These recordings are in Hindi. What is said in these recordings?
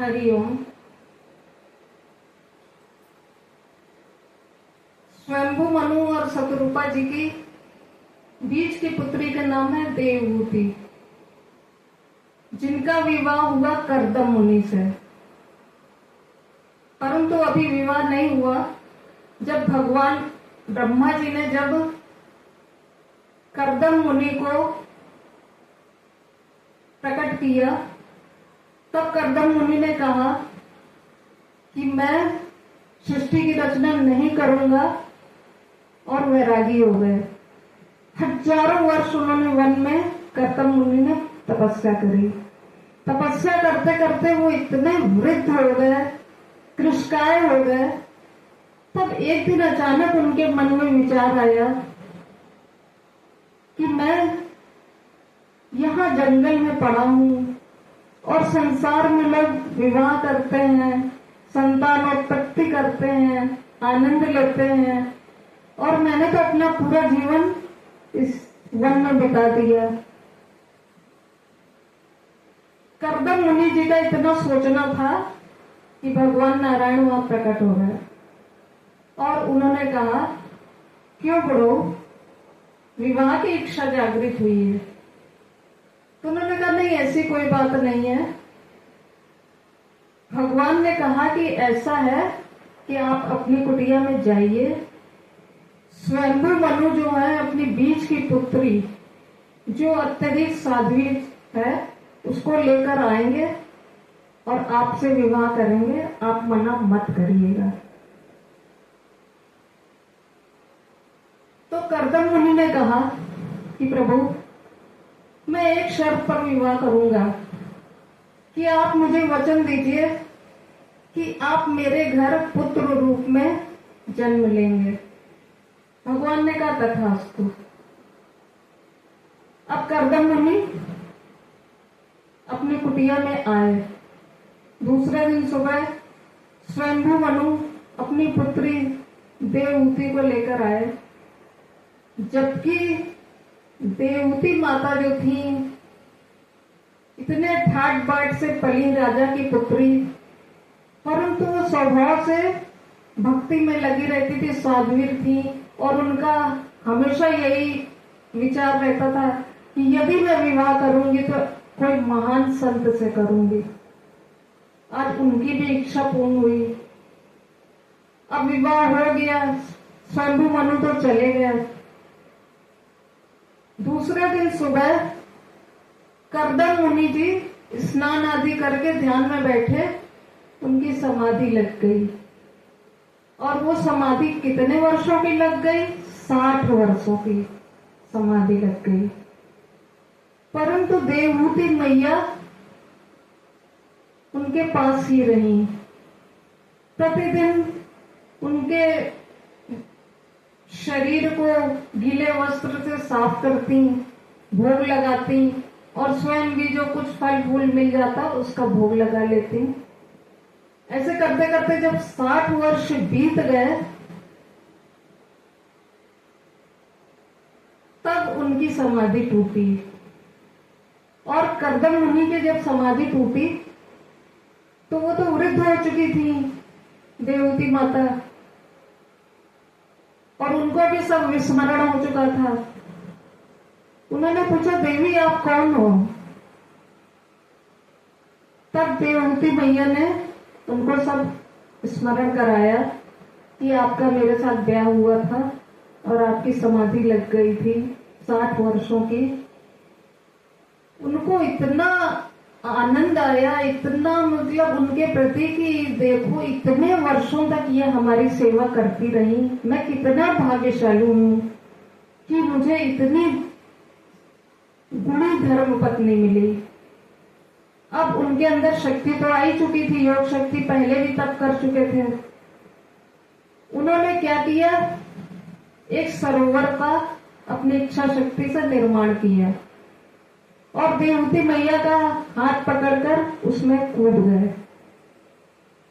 हरिओम। स्वयंभू मनु और शतरूपा जी की बीच की पुत्री का नाम है देवहूति, जिनका विवाह हुआ कर्दम मुनि से। परंतु अभी विवाह नहीं हुआ। जब भगवान ब्रह्मा जी ने जब कर्दम मुनि को प्रकट किया, तब कर्दम मुनि ने कहा कि मैं सृष्टि की रचना नहीं करूंगा, और वैरागी हो गए। हजारों वर्ष उन्होंने वन में कर्दम मुनि ने तपस्या करी। तपस्या करते करते वो इतने वृद्ध हो गए, कृशकाय हो गए। तब एक दिन अचानक उनके मन में विचार आया कि मैं यहाँ जंगल में पड़ा हूं और संसार में लोग विवाह करते हैं, संतानोत्पत्ति करते हैं, आनंद लेते हैं, और मैंने तो अपना पूरा जीवन इस वन में बिता दिया। कर्दम मुनि जी का इतना सोचना था कि भगवान नारायण वहां प्रकट हो गए और उन्होंने कहा, क्यों बड़ो, विवाह की इच्छा जागृत हुई है? तो उन्होंने कहा, नहीं, ऐसी कोई बात नहीं है। भगवान ने कहा कि ऐसा है कि आप अपनी कुटिया में जाइए, स्वयंभू मनु जो है अपनी बीच की पुत्री जो अत्यधिक साध्वी है उसको लेकर आएंगे और आपसे विवाह करेंगे, आप मना मत करिएगा। तो कर्दम मुनि ने कहा कि प्रभु, मैं एक शर्त पर विवाह करूंगा कि आप मुझे वचन दीजिए कि आप मेरे घर पुत्र रूप में जन्म लेंगे। भगवान ने कहा, तथास्तु। अब कर्दम मुनि अपनी कुटिया में आए। दूसरे दिन सुबह स्वयंभू मनु अपनी पुत्री देवहूति को लेकर आए, जबकि देवहूति माता जो थी इतने ठाट बाट से पली राजा की पुत्री, परंतु वो स्वभाव से भक्ति में लगी रहती थी, साध्वीर थी, और उनका हमेशा यही विचार रहता था कि यदि मैं विवाह करूंगी तो कोई महान संत से करूंगी। आज उनकी भी इच्छा पूर्ण हुई। अब विवाह हो गया, स्वयंभू मनु तो चले गए। दूसरे दिन सुबह कर्दम मुनि जी स्नान आदि करके ध्यान में बैठे, उनकी समाधि लग गई। और वो समाधि कितने वर्षों की लग गई? 60 वर्षों की समाधि लग गई। परंतु देवहूति मैया उनके पास ही रही। प्रतिदिन उनके शरीर को गीले वस्त्र से साफ करती, भोग लगाती, और स्वयं भी जो कुछ फल फूल मिल जाता उसका भोग लगा लेती। ऐसे करते करते जब 60 वर्ष बीत गए, तब उनकी समाधि टूटी। और कर्दम मुनि की जब समाधि टूटी तो वो तो वृद्ध हो चुकी थी देवहूति माता, और उनको भी सब विस्मरण हो चुका था। उन्होंने पूछा, देवी आप कौन हो? तब देवहूति मैया ने उनको सब स्मरण कराया कि आपका मेरे साथ ब्याह हुआ था और आपकी समाधि लग गई थी 60 वर्षों की। उनको इतना आनंद आया, इतना मतलब उनके प्रति कि देखो इतने वर्षों तक ये हमारी सेवा करती रही, मैं कितना भाग्यशाली हूं कि मुझे इतनी गुणी धर्म पत्नी मिली। अब उनके अंदर शक्ति तो आई चुकी थी, योग शक्ति, पहले भी तप कर चुके थे। उन्होंने क्या किया? एक सरोवर का अपनी इच्छा शक्ति से निर्माण किया और देवहूति मैया का हाथ पकड़कर उसमें कूद गए।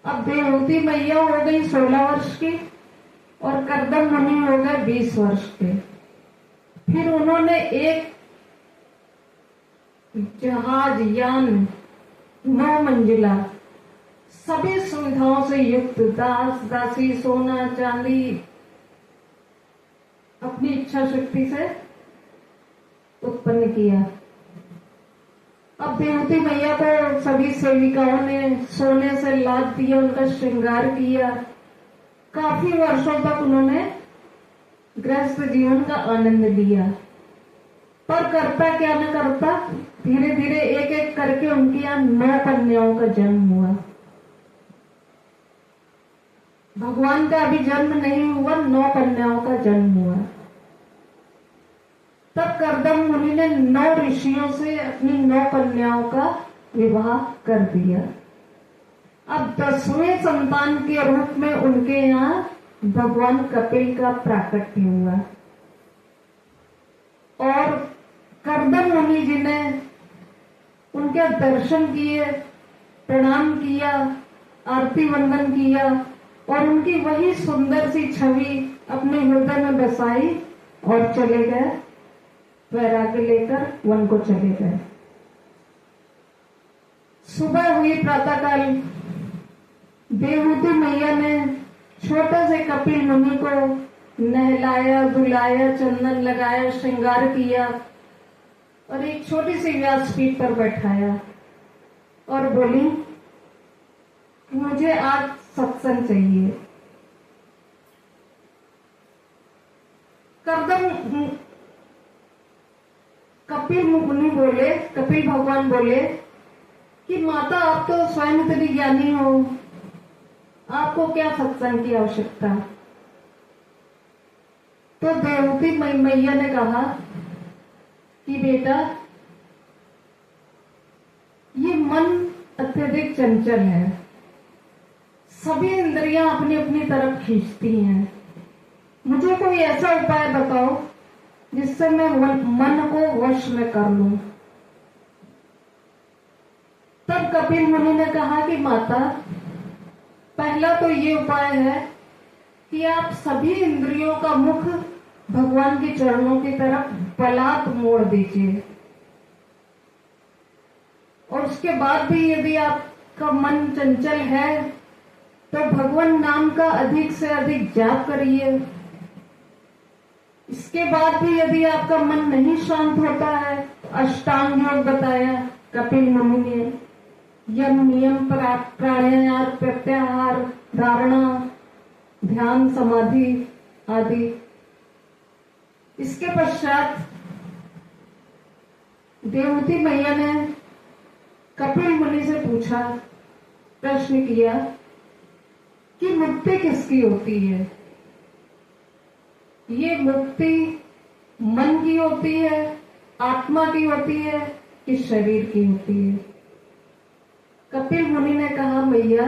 अब देवहूति मैया हो गई 16 वर्ष की और कर्दम मुनि हो गए 20 वर्ष के। फिर उन्होंने एक जहाज यान 9 मंजिला सभी सुविधाओं से युक्त दास दासी सोना चांदी अपनी इच्छा शक्ति से उत्पन्न किया। अब देवती मैया को सभी सेविकाओं ने सोने से लाद दिया, उनका श्रृंगार किया। काफी वर्षों तक उन्होंने गृहस्थ जीवन का आनंद लिया। पर करता क्या न करता, धीरे धीरे एक एक करके उनके यहाँ 9 कन्याओं का जन्म हुआ। भगवान का अभी जन्म नहीं हुआ, 9 कन्याओं का जन्म हुआ। तब कर्दम मुनि ने 9 ऋषियों से अपनी 9 कन्याओं का विवाह कर दिया। अब 10वें संतान के रूप में उनके यहाँ भगवान कपिल का प्राकट्य हुआ और कर्दम मुनि जी ने उनके दर्शन किए, प्रणाम किया, आरती वंदन किया और उनकी वही सुंदर सी छवि अपने हृदय में बसाई और चले गए, वैराग्य लेकर वन को चले गए। सुबह हुई प्रातःकाल, देवहूति मैया ने छोटे से कपिल मुनि को नहलाया, धुलाया, चंदन लगाया, श्रृंगार किया और एक छोटी सी व्यासपीठ पर बैठाया और बोली, मुझे आज सत्संग चाहिए। कपिल मुनि बोले, कपिल भगवान बोले कि माता आप तो स्वयं इतनी ज्ञानी हो, आपको क्या सत्संग की आवश्यकता। तो देवहूति मैया ने कहा कि बेटा, ये मन अत्यधिक चंचल है, सभी इंद्रियां अपनी अपनी तरफ खींचती हैं। मुझे कोई ऐसा उपाय बताओ जिससे मैं मन को वश में कर लूं। तब कपिल मुनि ने कहा कि माता, पहला तो ये उपाय है कि आप सभी इंद्रियों का मुख भगवान के चरणों की तरफ बलात् मोड़ दीजिए और उसके बाद भी यदि आपका मन चंचल है तो भगवान नाम का अधिक से अधिक जाप करिए। इसके बाद भी यदि आपका मन नहीं शांत होता है, अष्टांग योग बताया कपिल मुनि ने, यम नियम प्राणायाम प्रत्याहार धारणा ध्यान समाधि आदि। इसके पश्चात देवहूति मैया ने कपिल मुनि से पूछा, प्रश्न किया कि मुक्ति किसकी होती है। ये मुक्ति मन की होती है, आत्मा की होती है कि शरीर की होती है। कपिल मुनि ने कहा, मैया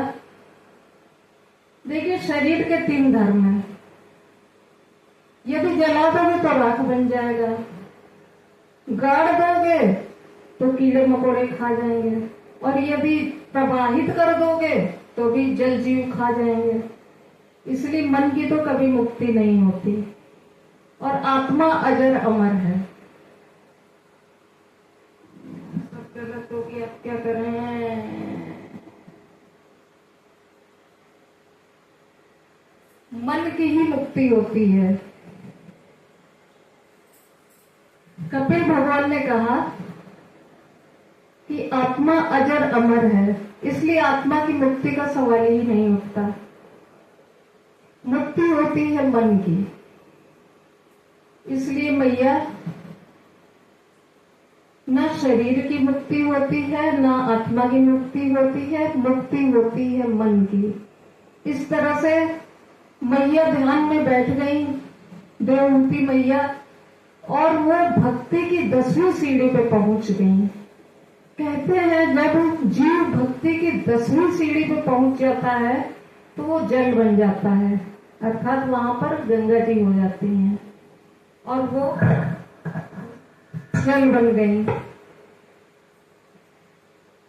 देखिए, शरीर के 3 धर्म हैं। यदि जला दोगे तो राख बन जाएगा, गाड़ दोगे तो कीड़े मकोड़े खा जाएंगे और यदि प्रवाहित कर दोगे तो भी जल जीव खा जाएंगे। इसलिए मन की तो कभी मुक्ति नहीं होती और आत्मा अजर अमर है। सब गलत हो गया, अब क्या करें। मन की ही मुक्ति होती है। कपिल भगवान ने कहा कि आत्मा अजर अमर है, इसलिए आत्मा की मुक्ति का सवाल ही नहीं उठता। मुक्ति होती है मन की। इसलिए मैया, न शरीर की मुक्ति होती है, न आत्मा की मुक्ति होती है, मुक्ति होती है मन की। इस तरह से मैया ध्यान में बैठ गई, देवहूति मैया, और वो भक्ति की 10वीं सीढ़ी पे पहुंच गई। कहते हैं जब जीव भक्ति की 10वीं सीढ़ी पे पहुंच जाता है तो वो जल बन जाता है, अर्थात वहां पर गंगा जी हो जाती हैं और वो जल बन गई।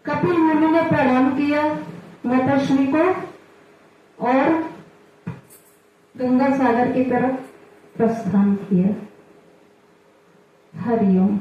कपिल मुनि ने प्रणाम किया माताश्री को और गंगा सागर की तरफ प्रस्थान किया। हरिओम।